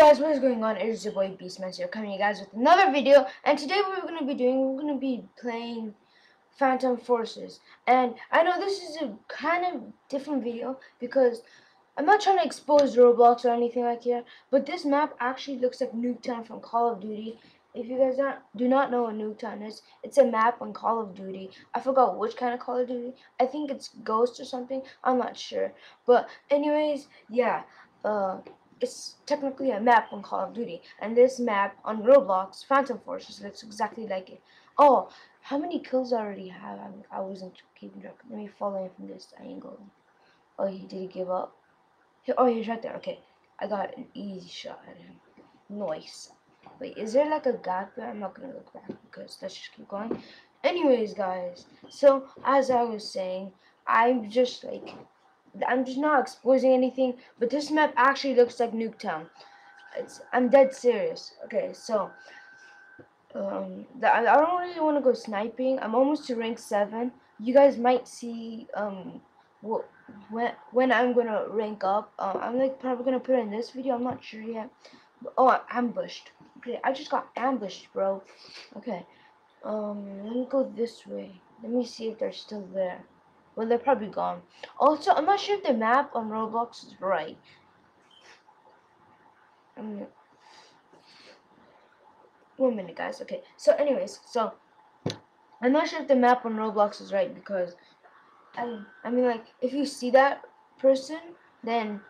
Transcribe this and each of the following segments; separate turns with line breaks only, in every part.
guys, what is going on? It is your boy BEAZTY here, coming to you guys with another video. And today what we're going to be playing Phantom Forces. And I know this is a kind of different video because I'm not trying to expose Roblox or anything like that, but this map actually looks like Niuketown from Call of Duty. If you guys do not know what Niuketown is, it's a map on Call of Duty. I forgot which kind of Call of Duty. I think it's Ghost or something. I'm not sure. But anyways, yeah. It's technically a map on Call of Duty, and this map on Roblox, Phantom Forces, looks exactly like it. Oh, how many kills I already have? I wasn't keeping track. Let me follow him from this angle. Oh, did he give up? Oh, he's right there. Okay, I got an easy shot at him. Nice. Wait, is there like a gap there? I'm not gonna look back because let's just keep going. Anyways, guys, so as I was saying, I'm just not exposing anything, but this map actually looks like Niuketown. I'm dead serious. Okay, so I don't really want to go sniping. I'm almost to rank 7. You guys might see when I'm gonna rank up. I'm probably gonna put it in this video. I'm not sure yet. Oh, ambushed. Okay, I just got ambushed, bro. Okay, let me go this way. Let me see if they're still there. Well, they're probably gone. Also, I'm not sure if the map on Roblox is right. One minute, guys. Okay, so anyways, so I'm not sure if the map on Roblox is right because I mean, like, if you see that person, then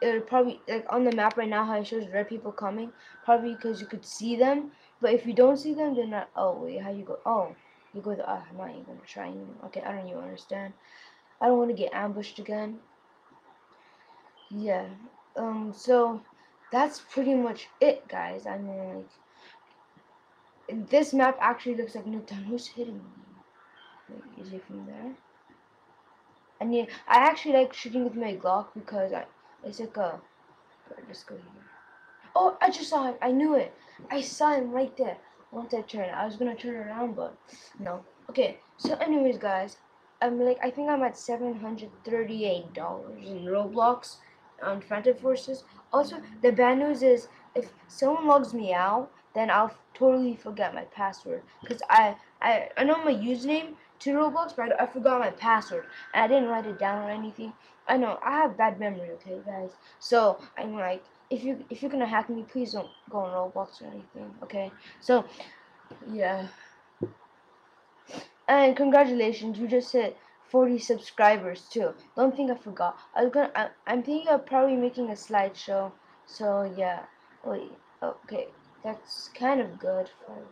it probably, like, on the map right now how it shows red people coming, probably because you could see them. But if you don't see them, they're not. Oh wait, how you go? Oh, you go the. I'm not even gonna try anymore. Okay, I don't even understand. I don't want to get ambushed again. Yeah. So that's pretty much it, guys. I mean, like, this map actually looks like Niuketown. Who's hitting me? Wait, is he from there? And yeah, I actually like shooting with my Glock because it's like a. Let's go here. Oh, I just saw him. I knew it. I saw him right there. Once I turned, I was gonna turn around, but no. Okay. So, anyways, guys, I think I'm at $738 in Roblox on Phantom Forces. Also, the bad news is if someone logs me out, then I'll totally forget my password because I know my username to Roblox, but I forgot my password and I didn't write it down or anything. I know I have bad memory, okay, guys. So I'm like, if you're gonna hack me, please don't go on Roblox or anything, okay? So yeah, and congratulations, you just hit 40 subscribers too. Don't think I forgot. I'm thinking of probably making a slideshow. So yeah, wait, okay, that's kind of good for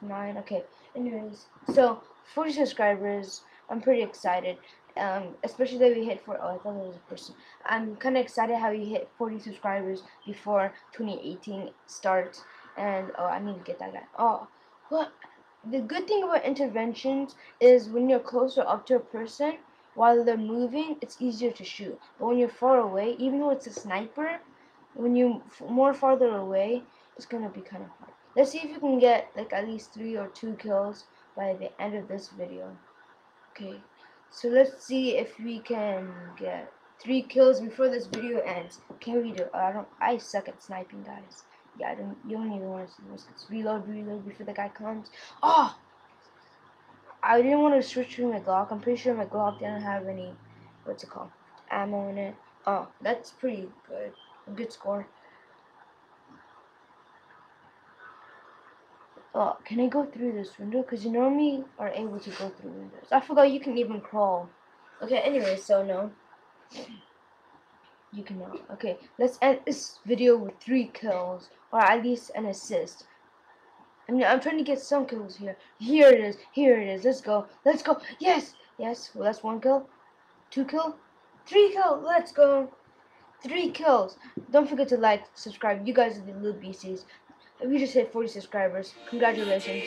9. Okay, anyways, so 40 subscribers. I'm pretty excited. Especially that we hit 4. Oh, I thought there was a person. I'm kind of excited how we hit 40 subscribers before 2018 starts. And oh, I need to get that guy. Oh, what? The good thing about interventions is when you're closer up to a person while they're moving, it's easier to shoot. But when you're far away, even though it's a sniper, when you're more farther away, it's gonna be kind of hard. Let's see if you can get like at least 3 or 2 kills by the end of this video. Okay, so let's see if we can get 3 kills before this video ends. Can we do it? I suck at sniping, guys. Yeah, you don't even want to see this. Let's reload before the guy comes. Oh! I didn't want to switch to my Glock. I'm pretty sure my Glock didn't have any, what's it called, ammo in it. Oh, that's pretty good. A good score. Oh, can I go through this window? Because you normally are able to go through windows. I forgot you can even crawl. Okay, anyway, so no. You cannot. Okay, let's end this video with 3 kills. Or at least an assist. I mean, I'm trying to get some kills here. Here it is. Here it is. Let's go. Let's go. Yes. Yes. Well, that's 1 kill. 2 kill. 3 kill. Let's go. 3 kills. Don't forget to like, subscribe. You guys are the little beasties. We just hit 40 subscribers. Congratulations.